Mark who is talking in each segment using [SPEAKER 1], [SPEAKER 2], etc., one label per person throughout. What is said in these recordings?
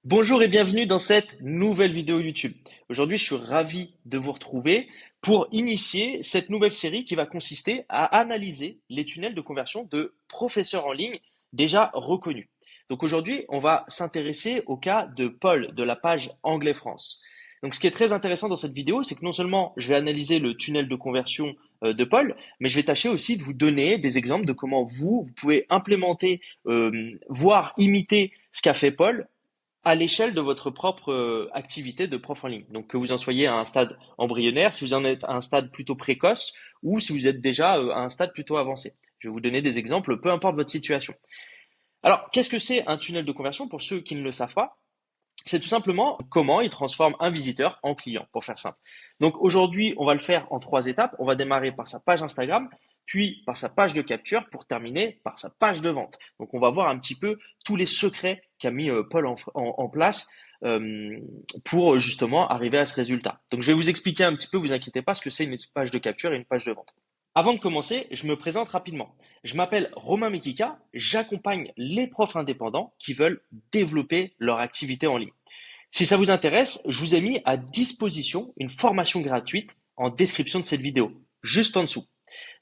[SPEAKER 1] Bonjour et bienvenue dans cette nouvelle vidéo YouTube. Aujourd'hui, je suis ravi de vous retrouver pour initier cette nouvelle série qui va consister à analyser les tunnels de conversion de professeurs en ligne déjà reconnus. Donc aujourd'hui, on va s'intéresser au cas de Paul de la page Anglais France. Donc ce qui est très intéressant dans cette vidéo, c'est que non seulement je vais analyser le tunnel de conversion de Paul, mais je vais tâcher aussi de vous donner des exemples de comment vous pouvez implémenter, voire imiter ce qu'a fait Paul à l'échelle de votre propre activité de prof en ligne. Donc que vous en soyez à un stade embryonnaire, si vous en êtes à un stade plutôt précoce ou si vous êtes déjà à un stade plutôt avancé. Je vais vous donner des exemples, peu importe votre situation. Alors, qu'est-ce que c'est un tunnel de conversion pour ceux qui ne le savent pas? C'est tout simplement comment il transforme un visiteur en client, pour faire simple. Donc aujourd'hui, on va le faire en trois étapes. On va démarrer par sa page Instagram, puis par sa page de capture, pour terminer par sa page de vente. Donc on va voir un petit peu tous les secrets qu'a mis Paul en place euh, pour justement arriver à ce résultat. Donc je vais vous expliquer un petit peu, vous inquiétez pas, ce que c'est une page de capture et une page de vente. Avant de commencer, je me présente rapidement. Je m'appelle Romain Mekika, j'accompagne les profs indépendants qui veulent développer leur activité en ligne. Si ça vous intéresse, je vous ai mis à disposition une formation gratuite en description de cette vidéo, juste en dessous.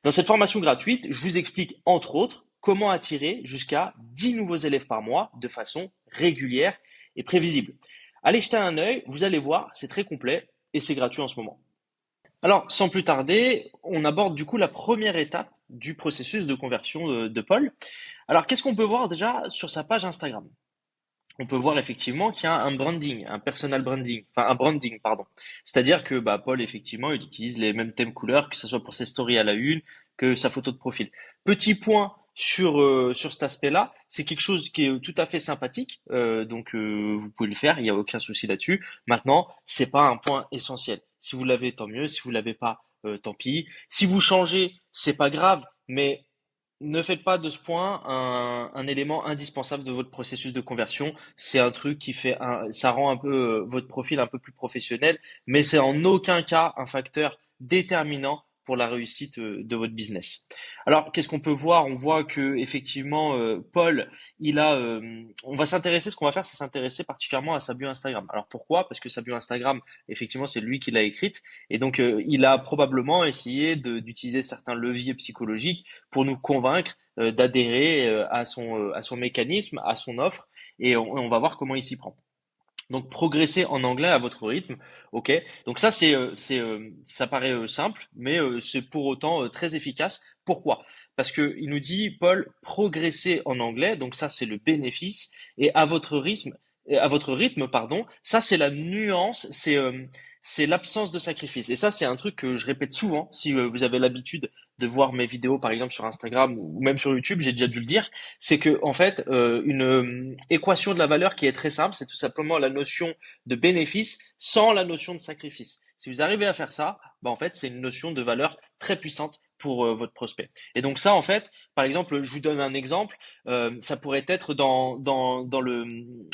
[SPEAKER 1] Dans cette formation gratuite, je vous explique entre autres comment attirer jusqu'à 10 nouveaux élèves par mois de façon régulière et prévisible. Allez jeter un œil, vous allez voir, c'est très complet et c'est gratuit en ce moment. Alors, sans plus tarder, on aborde du coup la première étape du processus de conversion de Paul. Alors, qu'est-ce qu'on peut voir déjà sur sa page Instagram? On peut voir effectivement qu'il y a un branding, un personal branding, enfin un branding, pardon. C'est-à-dire que Paul, effectivement, il utilise les mêmes thèmes couleurs, que ce soit pour ses stories à la une, que sa photo de profil. Petit point sur cet aspect-là, c'est quelque chose qui est tout à fait sympathique, donc vous pouvez le faire, il n'y a aucun souci là-dessus. Maintenant, c'est pas un point essentiel. Si vous l'avez, tant mieux. Si vous l'avez pas, tant pis. Si vous changez, c'est pas grave, mais ne faites pas de ce point un élément indispensable de votre processus de conversion. C'est un truc qui ça rend un peu votre profil un peu plus professionnel, mais c'est en aucun cas un facteur déterminant pour la réussite de votre business. Alors, qu'est-ce qu'on peut voir? On voit que effectivement, Paul, on va s'intéresser. Ce qu'on va faire, c'est s'intéresser particulièrement à sa bio Instagram. Alors pourquoi? Parce que sa bio Instagram, effectivement, c'est lui qui l'a écrite, et donc il a probablement essayé d'utiliser certains leviers psychologiques pour nous convaincre d'adhérer à son mécanisme, à son offre, et on va voir comment il s'y prend. Donc progresser en anglais à votre rythme, ok. Donc ça ça paraît simple, mais c'est pour autant très efficace. Pourquoi? Parce que il nous dit Paul, progresser en anglais, donc ça c'est le bénéfice, et à votre rythme, pardon. Ça c'est la nuance, c'est l'absence de sacrifice. Et ça c'est un truc que je répète souvent. Si vous avez l'habitude de voir mes vidéos par exemple sur Instagram ou même sur YouTube, j'ai déjà dû le dire, c'est que en fait une équation de la valeur qui est très simple, c'est tout simplement la notion de bénéfice sans la notion de sacrifice. Si vous arrivez à faire ça, en fait, c'est une notion de valeur très puissante pour votre prospect. Et donc ça, en fait, par exemple, je vous donne un exemple, ça pourrait être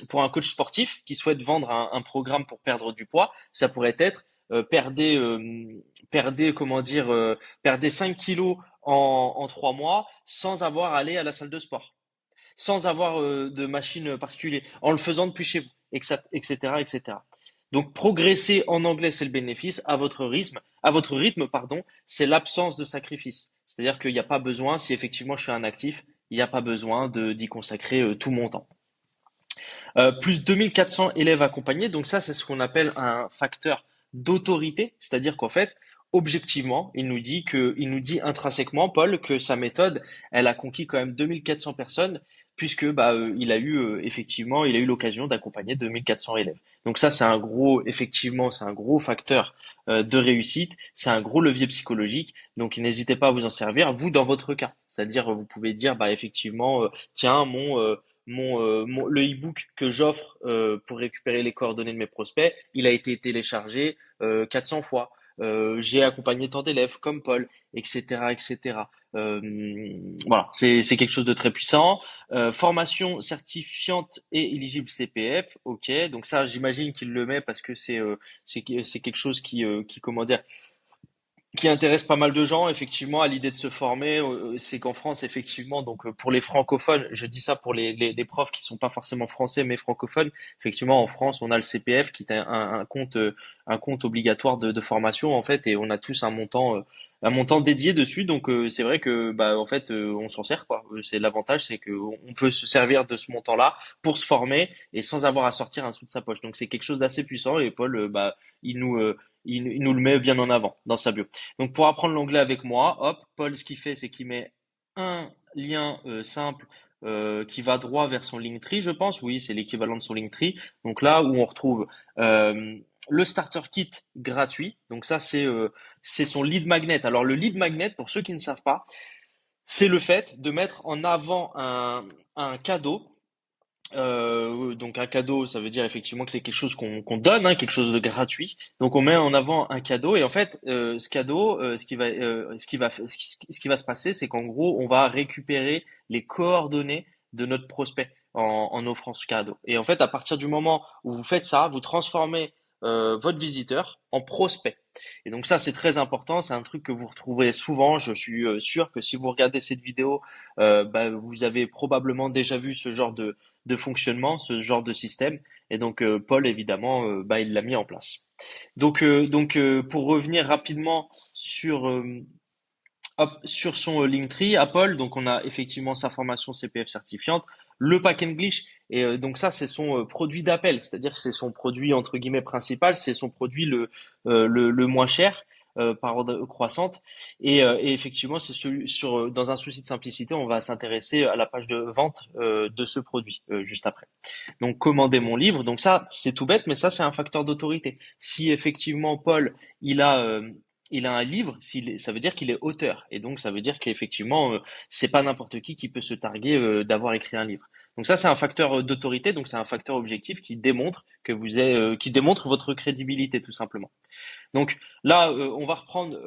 [SPEAKER 1] pour un coach sportif qui souhaite vendre un programme pour perdre du poids, ça pourrait être perdez, comment dire, perdez 5 kilos en 3 mois sans avoir à aller à la salle de sport, sans avoir de machine particulière, en le faisant depuis chez vous, etc., etc. Donc progresser en anglais, c'est le bénéfice. À votre rythme, pardon, c'est l'absence de sacrifice. C'est-à-dire qu'il n'y a pas besoin, si effectivement je suis un actif, il n'y a pas besoin d'y consacrer tout mon temps. Plus 2400 élèves accompagnés, donc ça c'est ce qu'on appelle un facteur d'autorité, c'est-à-dire qu'en fait, objectivement, il nous dit intrinsèquement, Paul, que sa méthode, elle a conquis quand même 2400 personnes, puisque il a eu effectivement, il a eu l'occasion d'accompagner 2400 élèves. Donc ça, c'est un gros, effectivement, c'est un gros facteur de réussite, c'est un gros levier psychologique. Donc n'hésitez pas à vous en servir, vous dans votre cas. C'est-à-dire, vous pouvez dire, effectivement, tiens, le e-book que j'offre pour récupérer les coordonnées de mes prospects, il a été téléchargé 400 fois. J'ai accompagné tant d'élèves comme Paul, etc., etc. Voilà, c'est quelque chose de très puissant. Formation certifiante et éligible CPF, ok. Donc ça, j'imagine qu'il le met parce que c'est quelque chose qui comment dire, qui intéresse pas mal de gens, effectivement, à l'idée de se former. C'est qu'en France, effectivement, donc pour les francophones, je dis ça pour les profs qui sont pas forcément français mais francophones. Effectivement, en France, on a le CPF qui est un compte obligatoire de formation en fait, et on a tous un montant dédié dessus. Donc c'est vrai que bah en fait, on s'en sert quoi. C'est l'avantage, c'est que on peut se servir de ce montant-là pour se former et sans avoir à sortir un sou de sa poche. Donc c'est quelque chose d'assez puissant, et Paul, bah il nous euh, il nous le met bien en avant dans sa bio. Donc pour apprendre l'anglais avec moi, hop, Paul, ce qu'il fait, c'est qu'il met un lien simple qui va droit vers son Linktree, je pense. Oui, c'est l'équivalent de son Linktree. Donc là où on retrouve euh, le starter kit gratuit. Donc ça, c'est son lead magnet. Alors le lead magnet, pour ceux qui ne savent pas, c'est le fait de mettre en avant un cadeau. Donc un cadeau, ça veut dire effectivement que c'est quelque chose qu'on donne, hein, quelque chose de gratuit. Donc on met en avant un cadeau, et en fait ce cadeau, ce qui va se passer, c'est qu'en gros on va récupérer les coordonnées de notre prospect en offrant ce cadeau. Et en fait à partir du moment où vous faites ça, vous transformez votre visiteur en prospect. Et donc ça c'est très important, c'est un truc que vous retrouvez souvent. Je suis sûr que si vous regardez cette vidéo, bah, vous avez probablement déjà vu ce genre de fonctionnement, ce genre de système. Et donc Paul, évidemment, bah, il l'a mis en place. Pour revenir rapidement sur son Linktree, Apple, donc on a effectivement sa formation CPF certifiante, le Pack English, et donc ça c'est son produit d'appel, c'est-à-dire que c'est son produit entre guillemets principal, c'est son produit le moins cher par ordre croissante, et effectivement c'est celui dans un souci de simplicité, on va s'intéresser à la page de vente de ce produit juste après. Donc commander mon livre, donc ça c'est tout bête, mais ça c'est un facteur d'autorité. Si effectivement Paul il a euh, il a un livre, ça veut dire qu'il est auteur, et donc ça veut dire qu'effectivement c'est pas n'importe qui peut se targuer d'avoir écrit un livre. Donc ça c'est un facteur d'autorité, donc c'est un facteur objectif qui démontre qui démontre votre crédibilité tout simplement. Donc là, on va reprendre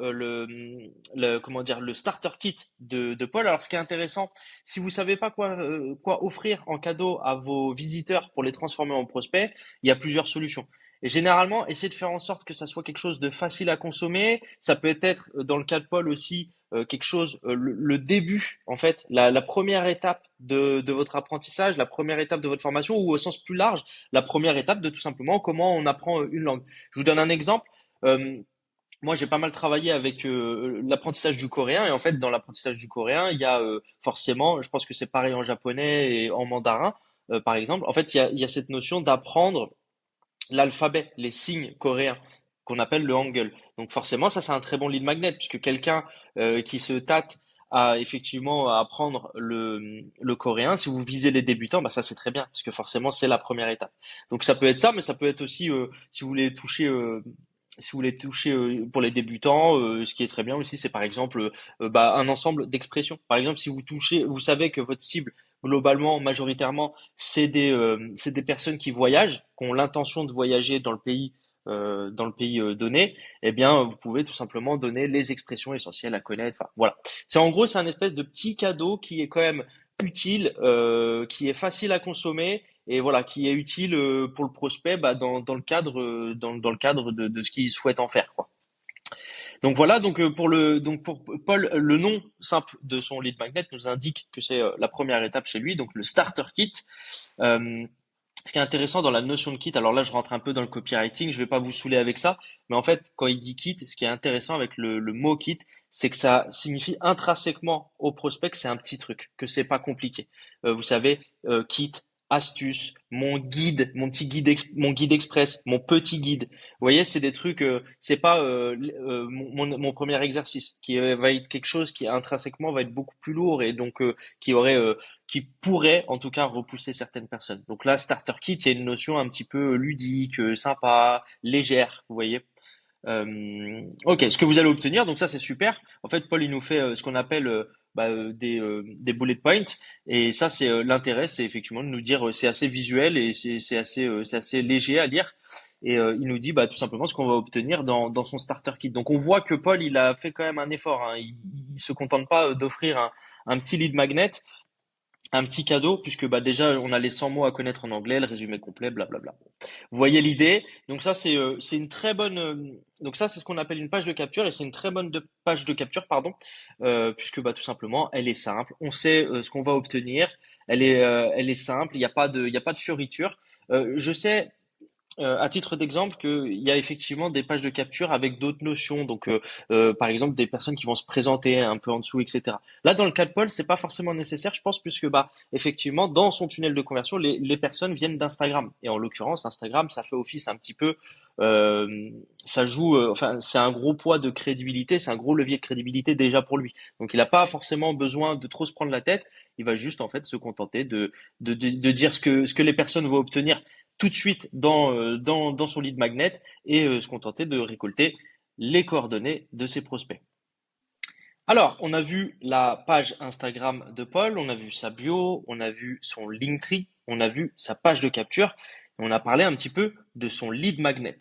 [SPEAKER 1] comment dire, le starter kit de Paul. Alors, ce qui est intéressant, si vous savez pas quoi offrir en cadeau à vos visiteurs pour les transformer en prospects, il y a plusieurs solutions. Et généralement, essayez de faire en sorte que ça soit quelque chose de facile à consommer. Ça peut être, dans le cas de Paul aussi, quelque chose, le début, en fait, la première étape de votre apprentissage, la première étape de votre formation, ou au sens plus large, la première étape de tout simplement comment on apprend une langue. Je vous donne un exemple. Euh, Moi, j'ai pas mal travaillé avec l'apprentissage du coréen, et en fait, dans l'apprentissage du coréen, il y a forcément, je pense que c'est pareil en japonais et en mandarin, par exemple. En fait, il y a cette notion d'apprendre l'alphabet, les signes coréens qu'on appelle le hangul. Donc forcément, ça c'est un très bon lead magnet, puisque quelqu'un qui se tâte à effectivement à apprendre le coréen, si vous visez les débutants, bah ça c'est très bien, parce que forcément c'est la première étape. Donc ça peut être ça, mais ça peut être aussi si vous voulez toucher pour les débutants, ce qui est très bien aussi, c'est par exemple bah, un ensemble d'expressions. Par exemple, si vous touchez, vous savez que votre cible globalement, majoritairement, c'est des personnes qui voyagent, qui ont l'intention de voyager dans le pays donné. Eh bien, vous pouvez tout simplement donner les expressions essentielles à connaître. Enfin, voilà. C'est un espèce de petit cadeau qui est quand même utile, qui est facile à consommer, et voilà, qui est utile pour le prospect, bah, dans le cadre, dans le cadre de ce qu'il souhaite en faire, quoi. Donc voilà, donc pour Paul, le nom simple de son lead magnet nous indique que c'est la première étape chez lui, donc le starter kit. Euh, Ce qui est intéressant dans la notion de kit, alors là je rentre un peu dans le copywriting, je vais pas vous saouler avec ça, mais en fait quand il dit kit, ce qui est intéressant avec le mot kit, c'est que ça signifie intrinsèquement au prospect que c'est un petit truc, que c'est pas compliqué. Vous savez, kit, astuce, mon guide, mon guide express, mon petit guide. Vous voyez, c'est des trucs, c'est pas mon premier exercice qui va être quelque chose qui intrinsèquement va être beaucoup plus lourd, et donc qui pourrait en tout cas repousser certaines personnes. Donc là, starter kit, il y a une notion un petit peu ludique, sympa, légère, vous voyez. Ok, ce que vous allez obtenir, donc ça c'est super. En fait, Paul il nous fait ce qu'on appelle des bullet points, et ça c'est l'intérêt, c'est effectivement de nous dire c'est assez visuel, et c'est assez léger à lire, et il nous dit bah tout simplement ce qu'on va obtenir dans son starter kit. Donc on voit que Paul il a fait quand même un effort, hein. Il se contente pas d'offrir un petit lead magnet, un petit cadeau, puisque bah déjà on a les 100 mots à connaître en anglais, le résumé complet, blablabla. Vous voyez l'idée? Donc ça, c'est une très bonne. Donc ça, c'est ce qu'on appelle une page de capture et c'est une très bonne page de capture, pardon, puisque bah tout simplement, elle est simple. On sait ce qu'on va obtenir. Elle est simple. Il y a pas de fioriture. Je sais à titre d'exemple, qu'il y a effectivement des pages de capture avec d'autres notions, donc par exemple des personnes qui vont se présenter un peu en dessous, etc. Là, dans le cas de Paul, c'est pas forcément nécessaire, je pense, puisque bah effectivement, dans son tunnel de conversion, les personnes viennent d'Instagram, et en l'occurrence, Instagram, ça fait office un petit peu, euh, ça joue, enfin, c'est un gros poids de crédibilité, c'est un gros levier de crédibilité déjà pour lui. Donc, il n'a pas forcément besoin de trop se prendre la tête, il va juste en fait se contenter de dire ce que les personnes vont obtenir tout de suite dans son lead magnet et se contenter de récolter les coordonnées de ses prospects. Alors, on a vu la page Instagram de Paul, on a vu sa bio, on a vu son Linktree, on a vu sa page de capture, et on a parlé un petit peu de son lead magnet.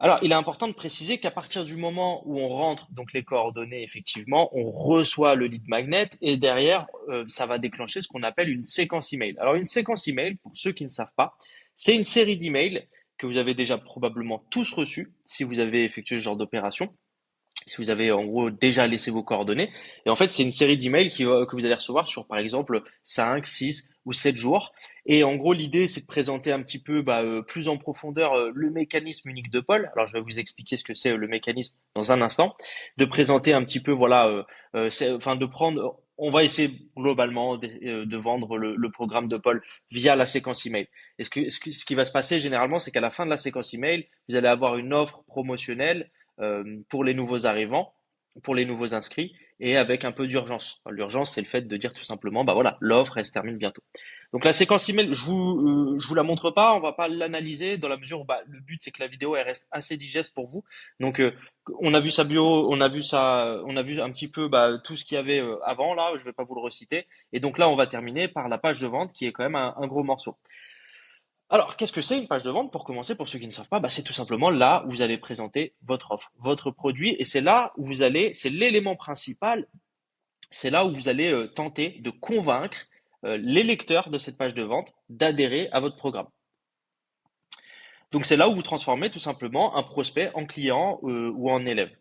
[SPEAKER 1] Alors, il est important de préciser qu'à partir du moment où on rentre donc les coordonnées, effectivement, on reçoit le lead magnet et derrière, ça va déclencher ce qu'on appelle une séquence email. Alors, une séquence email, pour ceux qui ne savent pas, c'est une série d'emails que vous avez déjà probablement tous reçus si vous avez effectué ce genre d'opération, si vous avez en gros déjà laissé vos coordonnées. Et en fait, c'est une série d'emails que vous allez recevoir sur par exemple 5, 6 ou 7 jours. Et en gros, l'idée, c'est de présenter un petit peu plus en profondeur le mécanisme unique de Paul. Alors, je vais vous expliquer ce que c'est le mécanisme dans un instant. De présenter un petit peu, voilà, enfin de prendre... On va essayer globalement de vendre le programme de Paul via la séquence email. Et ce qui va se passer généralement, c'est qu'à la fin de la séquence email, vous allez avoir une offre promotionnelle pour les nouveaux arrivants, pour les nouveaux inscrits, et avec un peu d'urgence. L'urgence, c'est le fait de dire tout simplement, bah voilà, l'offre, elle se termine bientôt. Donc la séquence email, je vous la montre pas, on va pas l'analyser dans la mesure où bah, le but c'est que la vidéo elle reste assez digeste pour vous. Donc on a vu sa bio, on a vu un petit peu bah, tout ce qu'il y avait avant là, je vais pas vous le reciter. Et donc là, on va terminer par la page de vente qui est quand même un gros morceau. Alors, qu'est-ce que c'est une page de vente? Pour commencer, pour ceux qui ne savent pas, bah, c'est tout simplement là où vous allez présenter votre offre, votre produit, et c'est là où vous allez, c'est l'élément principal, c'est là où vous allez tenter de convaincre les lecteurs de cette page de vente d'adhérer à votre programme. Donc c'est là où vous transformez tout simplement un prospect en client ou en élève,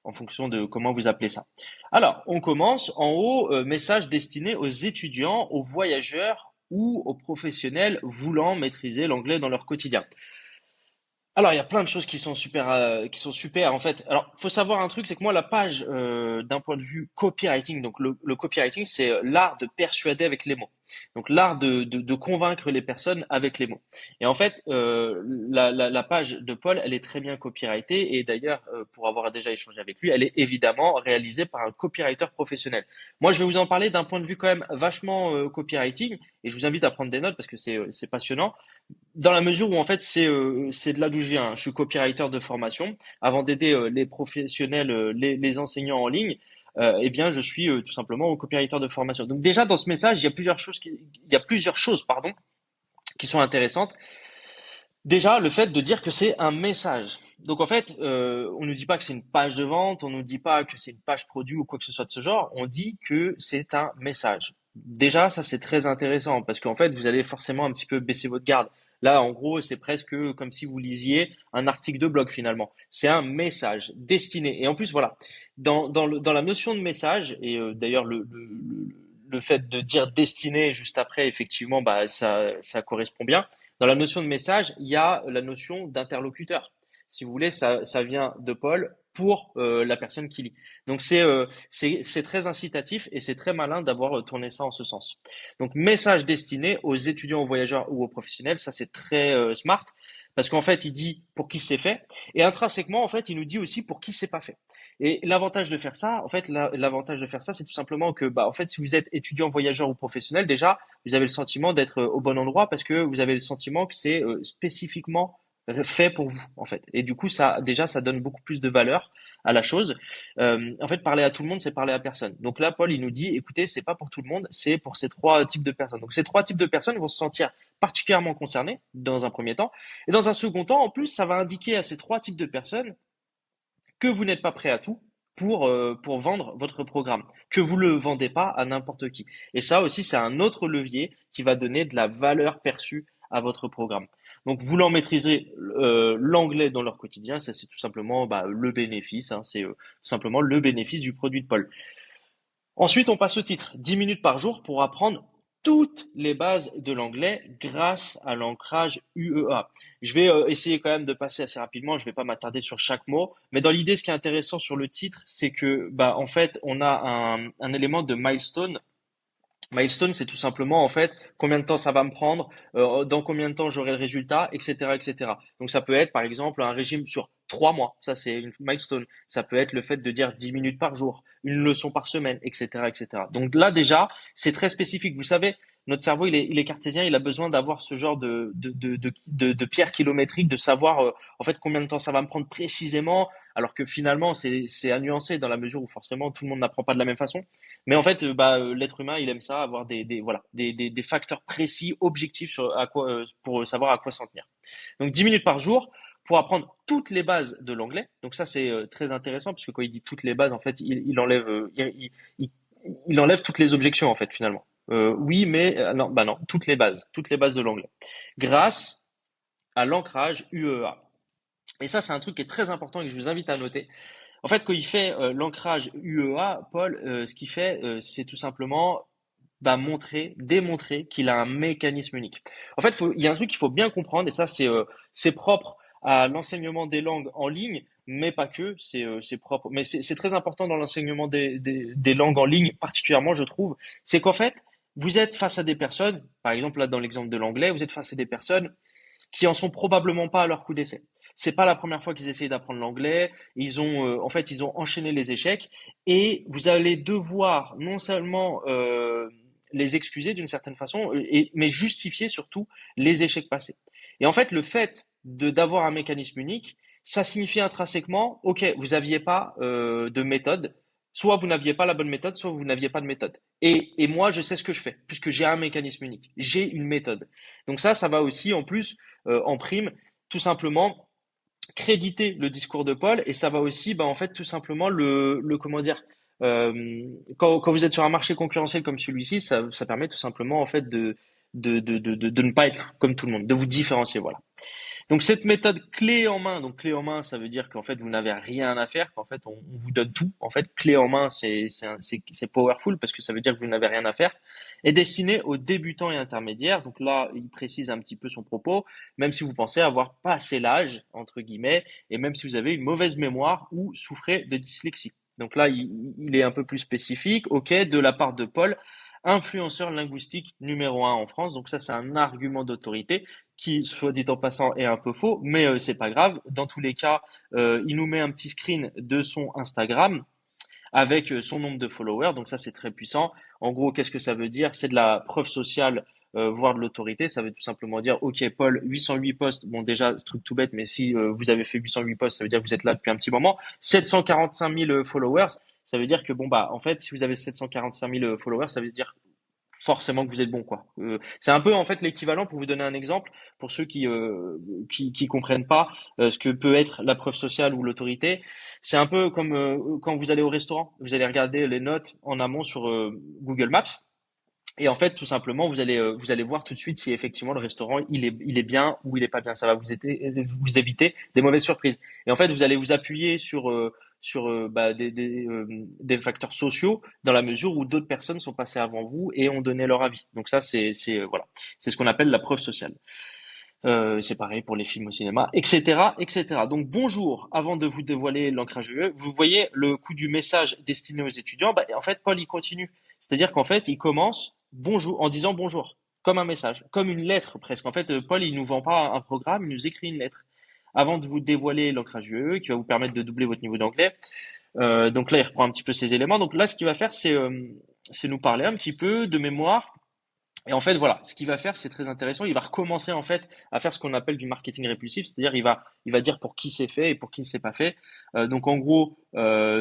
[SPEAKER 1] en fonction de comment vous appelez ça. Alors, on commence en haut, message destiné aux étudiants, aux voyageurs ou aux professionnels voulant maîtriser l'anglais dans leur quotidien. Alors, il y a plein de choses qui sont super en fait. Alors, faut savoir un truc, c'est que moi, la page, d'un point de vue copywriting, donc le copywriting, c'est l'art de persuader avec les mots. Donc, l'art de convaincre les personnes avec les mots. Et en fait, la page de Paul, elle est très bien copyrightée et d'ailleurs, pour avoir déjà échangé avec lui, elle est évidemment réalisée par un copywriter professionnel. Moi, je vais vous en parler d'un point de vue quand même vachement copywriting et je vous invite à prendre des notes parce que c'est passionnant. Dans la mesure où en fait c'est de là d'où je viens, hein. Je suis copywriter de formation. Avant d'aider les professionnels, les enseignants en ligne, eh bien je suis tout simplement copywriter de formation. Donc déjà dans ce message, il y a plusieurs choses pardon qui sont intéressantes. Déjà le fait de dire que c'est un message. Donc en fait, on nous dit pas que c'est une page de vente, on nous dit pas que c'est une page produit ou quoi que ce soit de ce genre. On dit que c'est un message. Déjà, ça c'est très intéressant parce qu'en fait, vous allez forcément un petit peu baisser votre garde. Là, en gros, c'est presque comme si vous lisiez un article de blog finalement. C'est un message destiné. Et en plus, voilà, dans la notion de message, et d'ailleurs le fait de dire destiné juste après, effectivement, bah, ça correspond bien. Dans la notion de message, il y a la notion d'interlocuteur. Si vous voulez, ça vient de Paul pour la personne qui lit. Donc c'est très incitatif et c'est très malin d'avoir tourné ça en ce sens. Donc message destiné aux étudiants, aux voyageurs ou aux professionnels, ça c'est très smart parce qu'en fait il dit pour qui c'est fait et intrinsèquement en fait il nous dit aussi pour qui c'est pas fait. Et l'avantage de faire ça, en fait l'avantage de faire ça c'est tout simplement que bah en fait si vous êtes étudiant, voyageur ou professionnel déjà vous avez le sentiment d'être au bon endroit parce que vous avez le sentiment que c'est spécifiquement fait pour vous en fait. Et du coup ça déjà ça donne beaucoup plus de valeur à la chose. En fait, parler à tout le monde, c'est parler à personne. Donc là, Paul, il nous dit, écoutez, c'est pas pour tout le monde, c'est pour ces trois types de personnes. Donc ces trois types de personnes vont se sentir particulièrement concernées dans un premier temps. Et dans un second temps, en plus, ça va indiquer à ces trois types de personnes que vous n'êtes pas prêt à tout pour vendre votre programme, que vous le vendez pas à n'importe qui. Et ça aussi, c'est un autre levier qui va donner de la valeur perçue à votre programme. Donc, voulant maîtriser l'anglais dans leur quotidien, ça c'est tout simplement le bénéfice, hein, c'est simplement le bénéfice du produit de Paul. Ensuite, on passe au titre. 10 minutes par jour pour apprendre toutes les bases de l'anglais grâce à l'ancrage UEA. Je vais essayer quand même de passer assez rapidement, je ne vais pas m'attarder sur chaque mot, mais dans l'idée, ce qui est intéressant sur le titre, c'est que en fait, on a un élément de milestone. Milestone, c'est tout simplement en fait combien de temps ça va me prendre, dans combien de temps j'aurai le résultat, etc., etc. Donc ça peut être par exemple un régime sur 3 mois, ça c'est une milestone. Ça peut être le fait de dire 10 minutes par jour, une leçon par semaine, etc., etc. Donc là déjà, c'est très spécifique. Vous savez, notre cerveau il est cartésien, il a besoin d'avoir ce genre de pierre kilométrique, de savoir en fait combien de temps ça va me prendre précisément, alors que finalement c'est à nuancer dans la mesure où forcément tout le monde n'apprend pas de la même façon. Mais en fait, l'être humain, il aime ça, avoir voilà, des facteurs précis, objectifs sur à quoi, pour savoir à quoi s'en tenir. Donc 10 minutes par jour pour apprendre toutes les bases de l'anglais. Donc ça, c'est très intéressant parce que quand il dit toutes les bases, en fait, il enlève, il- il enlève toutes les objections, en fait, finalement. Oui, mais non, non, toutes les bases de l'anglais, grâce à l'ancrage UEA. Et ça, c'est un truc qui est très important et que je vous invite à noter. En fait, quand il fait l'ancrage UEA, Paul, ce qu'il fait, c'est tout simplement démontrer qu'il a un mécanisme unique. En fait, il y a un truc qu'il faut bien comprendre, et ça, c'est propre à l'enseignement des langues en ligne, mais pas que, c'est propre. Mais c'est très important dans l'enseignement des langues en ligne, particulièrement, je trouve, c'est qu'en fait, vous êtes face à des personnes, par exemple là dans l'exemple de l'anglais, vous êtes face à des personnes qui en sont probablement pas à leur coup d'essai. C'est pas la première fois qu'ils essayent d'apprendre l'anglais. En fait, ils ont enchaîné les échecs et vous allez devoir non seulement les excuser d'une certaine façon, mais justifier surtout les échecs passés. Et en fait, le fait d'avoir un mécanisme unique, ça signifie intrinsèquement, ok, vous n'aviez pas de méthode, soit vous n'aviez pas la bonne méthode, soit vous n'aviez pas de méthode. Et moi, je sais ce que je fais, puisque j'ai un mécanisme unique, j'ai une méthode. Donc ça va aussi en plus en prime, tout simplement créditer le discours de Paul et ça va aussi, en fait, tout simplement le comment dire, quand vous êtes sur un marché concurrentiel comme celui-ci, ça permet tout simplement en fait de ne pas être comme tout le monde, de vous différencier, voilà. Donc cette méthode clé en main, donc clé en main, ça veut dire qu'en fait vous n'avez rien à faire, qu'en fait on vous donne tout. En fait, clé en main, c'est powerful parce que ça veut dire que vous n'avez rien à faire. Est destiné aux débutants et intermédiaires. Donc là, il précise un petit peu son propos, même si vous pensez avoir passé l'âge entre guillemets, et même si vous avez une mauvaise mémoire ou souffrez de dyslexie. Donc là, il est un peu plus spécifique. Ok, de la part de Paul, influenceur linguistique numéro 1 en France. Donc ça, c'est un argument d'autorité qui, soit dit en passant, est un peu faux, mais c'est pas grave. Dans tous les cas, il nous met un petit screen de son Instagram avec son nombre de followers, donc ça c'est très puissant. En gros, qu'est-ce que ça veut dire? C'est de la preuve sociale, voire de l'autorité. Ça veut tout simplement dire, ok Paul, 808 posts, bon déjà c'est truc tout bête, mais si vous avez fait 808 posts, ça veut dire que vous êtes là depuis un petit moment. 745 000 followers, ça veut dire que bon en fait si vous avez 745 000 followers, ça veut dire forcément que vous êtes bon quoi. C'est un peu en fait l'équivalent pour vous donner un exemple pour ceux qui comprennent pas ce que peut être la preuve sociale ou l'autorité. C'est un peu comme quand vous allez au restaurant, vous allez regarder les notes en amont sur Google Maps. Et en fait, tout simplement, vous allez voir tout de suite si effectivement le restaurant il est bien ou il est pas bien. Ça va vous éviter des mauvaises surprises. Et en fait, vous allez vous appuyer sur des facteurs sociaux dans la mesure où d'autres personnes sont passées avant vous et ont donné leur avis. Donc ça, voilà, c'est ce qu'on appelle la preuve sociale. C'est pareil pour les films au cinéma, etc., etc. Donc bonjour, avant de vous dévoiler l'ancrage UE, vous voyez le coup du message destiné aux étudiants. En fait, Paul il continue, c'est-à-dire qu'en fait il commence bonjour en disant bonjour, comme un message, comme une lettre presque. En fait, Paul il nous vend pas un programme, il nous écrit une lettre. Avant de vous dévoiler l'ancrage UE, qui va vous permettre de doubler votre niveau d'anglais. Donc là, il reprend un petit peu ces éléments. Donc là, ce qu'il va faire, c'est nous parler un petit peu de mémoire et en fait, voilà, ce qu'il va faire, c'est très intéressant. Il va recommencer en fait à faire ce qu'on appelle du marketing répulsif, c'est-à-dire il va dire pour qui c'est fait et pour qui ne s'est pas fait. Donc en gros,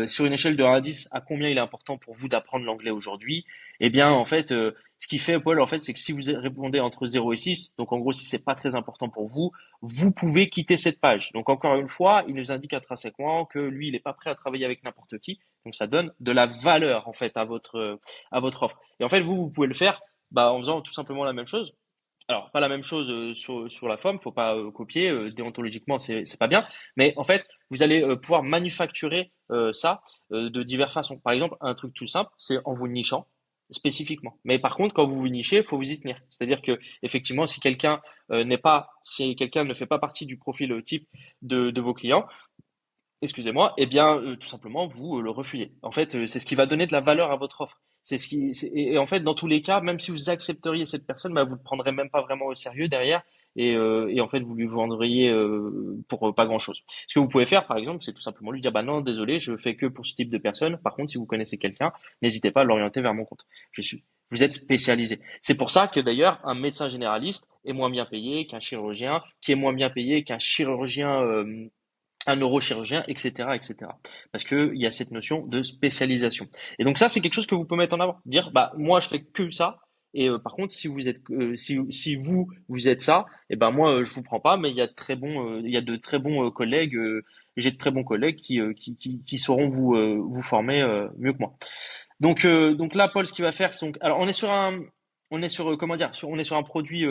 [SPEAKER 1] sur une échelle de 1 à 10, à combien il est important pour vous d'apprendre l'anglais aujourd'hui? Eh bien, en fait, ce qu'il fait, Paul, en fait, c'est que si vous répondez entre 0 et 6, donc en gros, si c'est pas très important pour vous, vous pouvez quitter cette page. Donc encore une fois, il nous indique intrinsèquement que lui, il n'est pas prêt à travailler avec n'importe qui. Donc ça donne de la valeur en fait à votre offre. Et en fait, vous pouvez le faire en faisant tout simplement la même chose. Alors, pas la même chose sur la forme, faut pas copier, déontologiquement, c'est pas bien. Mais en fait, vous allez pouvoir manufacturer ça de diverses façons. Par exemple, un truc tout simple, c'est en vous nichant spécifiquement. Mais par contre, quand vous vous nichez, il faut vous y tenir. C'est-à-dire que effectivement, si quelqu'un ne fait pas partie du profil type de vos clients, excusez-moi, eh bien, tout simplement, vous le refusez. En fait, c'est ce qui va donner de la valeur à votre offre. Et en fait, dans tous les cas, même si vous accepteriez cette personne, bah, vous ne prendrez même pas vraiment au sérieux derrière, et en fait, vous lui vendriez pour pas grand-chose. Ce que vous pouvez faire, par exemple, c'est tout simplement lui dire, bah non, désolé, je fais que pour ce type de personne. Par contre, si vous connaissez quelqu'un, n'hésitez pas à l'orienter vers mon compte. Vous êtes spécialisé. C'est pour ça que d'ailleurs, un médecin généraliste est moins bien payé qu'un chirurgien, qui est moins bien payé qu'un chirurgien un neurochirurgien, etc., etc. Parce que il y a cette notion de spécialisation. Et donc ça, c'est quelque chose que vous pouvez mettre en avant. Dire, bah moi, je fais que ça. Et par contre, si vous êtes ça, et ben moi, je vous prends pas. Mais il y a de très bons collègues. J'ai de très bons collègues qui sauront vous former mieux que moi. Donc là, Paul, ce qu'il va faire, alors on est sur comment dire, on est sur un produit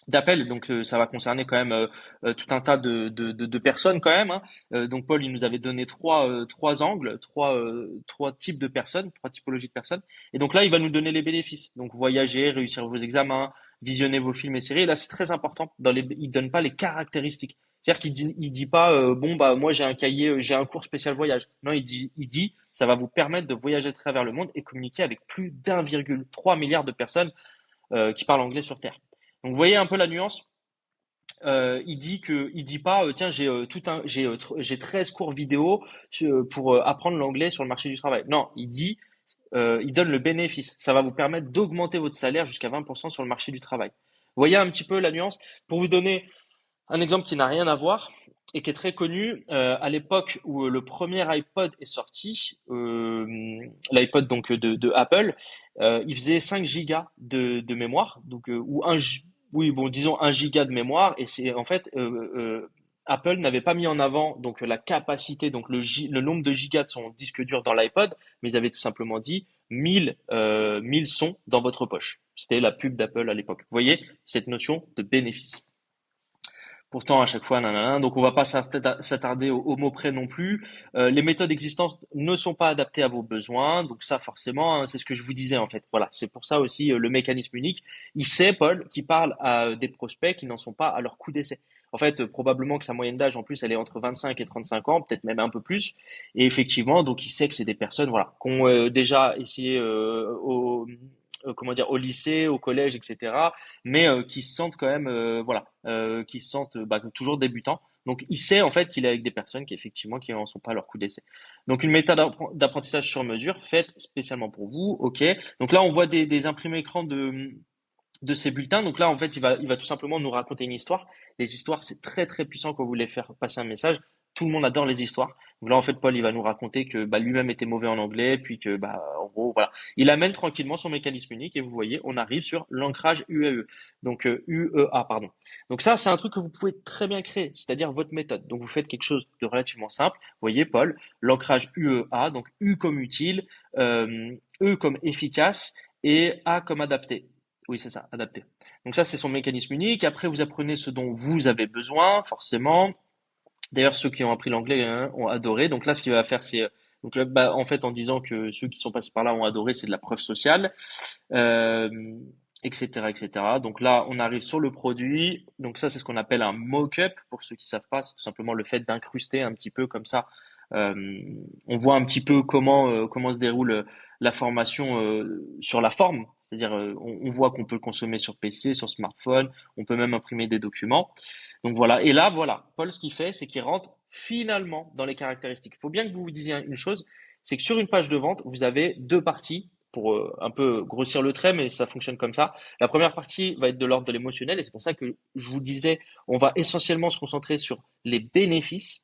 [SPEAKER 1] d'appels, donc ça va concerner quand même tout un tas de personnes quand même, hein. Donc Paul, il nous avait donné trois angles, trois types de personnes, trois typologies de personnes. Et donc là, il va nous donner les bénéfices. Donc voyager, réussir vos examens, visionner vos films et séries. Et là, c'est très important. Il donne pas les caractéristiques. C'est-à-dire il dit pas bon bah moi j'ai un cahier, j'ai un cours spécial voyage. Non, il dit ça va vous permettre de voyager à travers le monde et communiquer avec plus d'1,3 milliard de personnes qui parlent anglais sur Terre. Donc vous voyez un peu la nuance. Il dit pas tiens j'ai 13 cours vidéo pour apprendre l'anglais sur le marché du travail. Non, il donne le bénéfice. Ça va vous permettre d'augmenter votre salaire jusqu'à 20% sur le marché du travail. Vous voyez un petit peu la nuance. Pour vous donner un exemple qui n'a rien à voir et qui est très connu, à l'époque où le premier iPod est sorti, l'iPod donc de Apple, il faisait 5 gigas de mémoire, donc oui bon disons 1 giga de mémoire, et c'est en fait Apple n'avait pas mis en avant donc la capacité, donc le nombre de gigas de son disque dur dans l'iPod, mais ils avaient tout simplement dit 1000 sons dans votre poche. C'était la pub d'Apple à l'époque. Vous voyez cette notion de bénéfice. Pourtant, à chaque fois, nanana, donc on va pas s'attarder au mot près non plus. Les méthodes existantes ne sont pas adaptées à vos besoins, donc ça forcément, hein, c'est ce que je vous disais en fait. Voilà, c'est pour ça aussi le mécanisme unique. Il sait, Paul, qui parle à des prospects qui n'en sont pas à leur coup d'essai. En fait, probablement que sa moyenne d'âge, en plus, elle est entre 25 et 35 ans, peut-être même un peu plus. Et effectivement, donc il sait que c'est des personnes, voilà, qui ont déjà essayé comment dire, au lycée, au collège, etc., mais qui se sentent quand même, voilà, qui se sentent bah, toujours débutants. Donc, il sait en fait qu'il est avec des personnes qui effectivement qui n'en sont pas à leur coup d'essai. Donc, une méthode d'apprentissage sur mesure faite spécialement pour vous. Ok. Donc là, on voit des imprimés écran de ces bulletins. Donc là, en fait, il va tout simplement nous raconter une histoire. Les histoires, c'est très très puissant quand vous voulez faire passer un message. Tout le monde adore les histoires. Donc là, en fait, Paul, il va nous raconter que bah, lui-même était mauvais en anglais, puis que, bah, en gros, voilà. Il amène tranquillement son mécanisme unique, et vous voyez, on arrive sur l'ancrage UAE. Donc UEA, pardon. Donc ça, c'est un truc que vous pouvez très bien créer, c'est-à-dire votre méthode. Donc vous faites quelque chose de relativement simple. Vous voyez, Paul, l'ancrage UEA, donc U comme utile, E comme efficace et A comme adapté. Oui, c'est ça, adapté. Donc ça, c'est son mécanisme unique. Après, vous apprenez ce dont vous avez besoin, forcément. D'ailleurs, ceux qui ont appris l'anglais hein, ont adoré. Donc là, ce qu'il va faire, c'est donc là, bah, en fait, en disant que ceux qui sont passés par là ont adoré, c'est de la preuve sociale, euh, etc., etc. Donc là, on arrive sur le produit. Donc ça, c'est ce qu'on appelle un mock-up. Pour ceux qui savent pas, c'est tout simplement le fait d'incruster un petit peu comme ça. Euh, on voit un petit peu comment se déroule la formation sur la forme, c'est-à-dire on voit qu'on peut le consommer sur PC, sur smartphone, on peut même imprimer des documents. Donc voilà. Et là, voilà, Paul, ce qu'il fait, c'est qu'il rentre finalement dans les caractéristiques. Il faut bien que vous vous disiez une chose, c'est que sur une page de vente, vous avez deux parties pour un peu grossir le trait, mais ça fonctionne comme ça. La première partie va être de l'ordre de l'émotionnel, et c'est pour ça que je vous disais, on va essentiellement se concentrer sur les bénéfices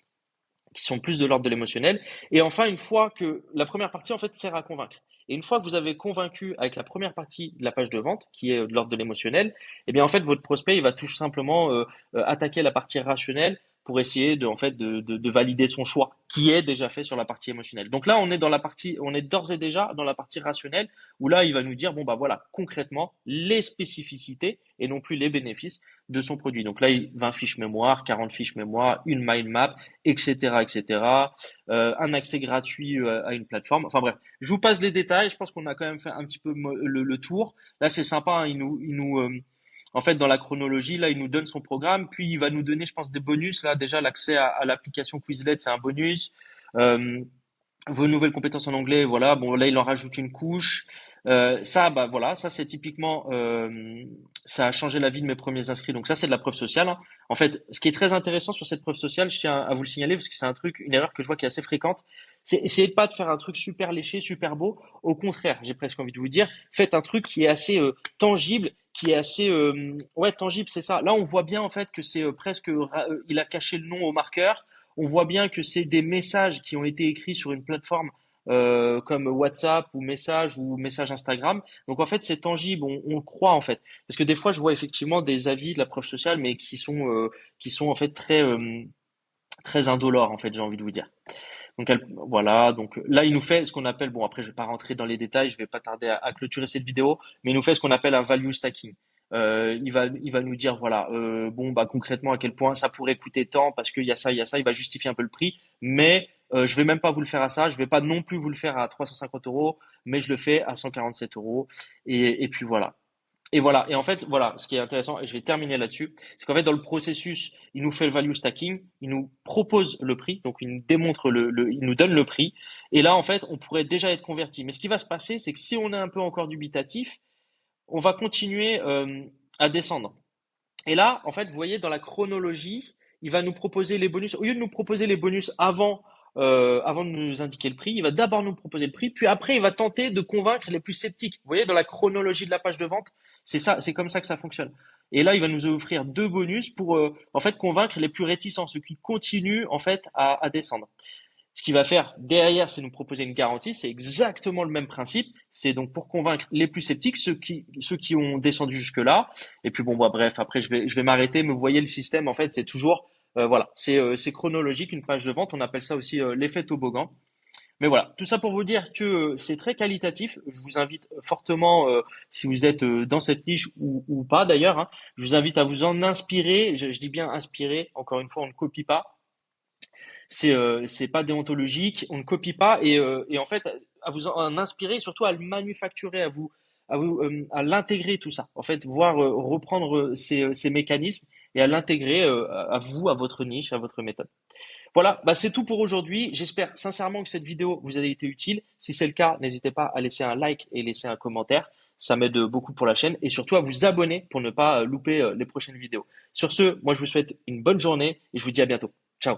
[SPEAKER 1] qui sont plus de l'ordre de l'émotionnel. Et enfin, une fois que la première partie, en fait, sert à convaincre. Et une fois que vous avez convaincu avec la première partie de la page de vente, qui est de l'ordre de l'émotionnel, eh bien, en fait, votre prospect, il va tout simplement attaquer la partie rationnelle pour essayer de, en fait, de valider son choix, qui est déjà fait sur la partie émotionnelle. Donc là, on est d'ores et déjà dans la partie rationnelle, où là, il va nous dire, bon, bah voilà, concrètement, les spécificités et non plus les bénéfices de son produit. Donc là, 20 fiches mémoire, 40 fiches mémoire, une mind map, etc., etc., un accès gratuit à une plateforme. Enfin bref, je vous passe les détails. Je pense qu'on a quand même fait un petit peu le tour. Là, c'est sympa, hein, en fait, dans la chronologie, là, il nous donne son programme, puis il va nous donner, je pense, des bonus. Là, déjà, l'accès à l'application Quizlet, c'est un bonus. Euh, Vos nouvelles compétences en anglais, voilà. Bon, là, il en rajoute une couche. Ça, bah voilà, ça c'est typiquement, ça a changé la vie de mes premiers inscrits. Donc ça, c'est de la preuve sociale, hein. En fait, ce qui est très intéressant sur cette preuve sociale, je tiens à vous le signaler parce que c'est un truc, une erreur que je vois qui est assez fréquente, c'est essayer de pas de faire un truc super léché, super beau. Au contraire, j'ai presque envie de vous dire, faites un truc qui est assez tangible, qui est assez, ouais, tangible, c'est ça. Là, on voit bien en fait que c'est presque, il a caché le nom au marqueur. On voit bien que c'est des messages qui ont été écrits sur une plateforme comme WhatsApp ou message Instagram. Donc en fait, c'est tangible, on le croit en fait. Parce que des fois, je vois effectivement des avis de la preuve sociale, mais qui sont en fait très indolores en fait, j'ai envie de vous dire. Donc voilà, donc là il nous fait ce qu'on appelle, bon après je vais pas rentrer dans les détails, je vais pas tarder à clôturer cette vidéo, mais il nous fait ce qu'on appelle un value stacking. Il va nous dire voilà, bon bah concrètement à quel point ça pourrait coûter tant parce qu'il y a ça, il y a ça, il va justifier un peu le prix, mais je vais même pas vous le faire à ça, je vais pas non plus vous le faire à 350 euros, mais je le fais à 147 euros et puis voilà. Et voilà. Et en fait, voilà, ce qui est intéressant, et je vais terminer là-dessus, c'est qu'en fait, dans le processus, il nous fait le value stacking, il nous propose le prix, donc il nous démontre il nous donne le prix. Et là, en fait, on pourrait déjà être converti. Mais ce qui va se passer, c'est que si on est un peu encore dubitatif, on va continuer à descendre. Et là, en fait, vous voyez, dans la chronologie, il va nous proposer les bonus. Au lieu de nous proposer les bonus avant de nous indiquer le prix, il va d'abord nous proposer le prix, puis après, il va tenter de convaincre les plus sceptiques. Vous voyez, dans la chronologie de la page de vente, c'est ça, c'est comme ça que ça fonctionne. Et là, il va nous offrir deux bonus pour, en fait, convaincre les plus réticents, ceux qui continuent, en fait, à descendre. Ce qu'il va faire derrière, c'est nous proposer une garantie. C'est exactement le même principe. C'est donc pour convaincre les plus sceptiques, ceux qui ont descendu jusque-là. Et puis bon, bah, bref, après je vais m'arrêter. Mais vous voyez le système, en fait, c'est toujours, voilà, c'est chronologique, une page de vente. On appelle ça aussi l'effet toboggan. Mais voilà, tout ça pour vous dire que c'est très qualitatif. Je vous invite fortement, si vous êtes dans cette niche ou pas d'ailleurs, hein, je vous invite à vous en inspirer. Je dis bien inspirer. Encore une fois, on ne copie pas, c'est pas déontologique, on ne copie pas et en fait à vous en inspirer, surtout à le manufacturer, à l'intégrer tout ça. En fait, voir reprendre ces mécanismes et à l'intégrer à vous, à votre niche, à votre méthode. Voilà, bah c'est tout pour aujourd'hui. J'espère sincèrement que cette vidéo vous a été utile. Si c'est le cas, n'hésitez pas à laisser un like et laisser un commentaire. Ça m'aide beaucoup pour la chaîne et surtout à vous abonner pour ne pas louper les prochaines vidéos. Sur ce, moi je vous souhaite une bonne journée et je vous dis à bientôt. Ciao.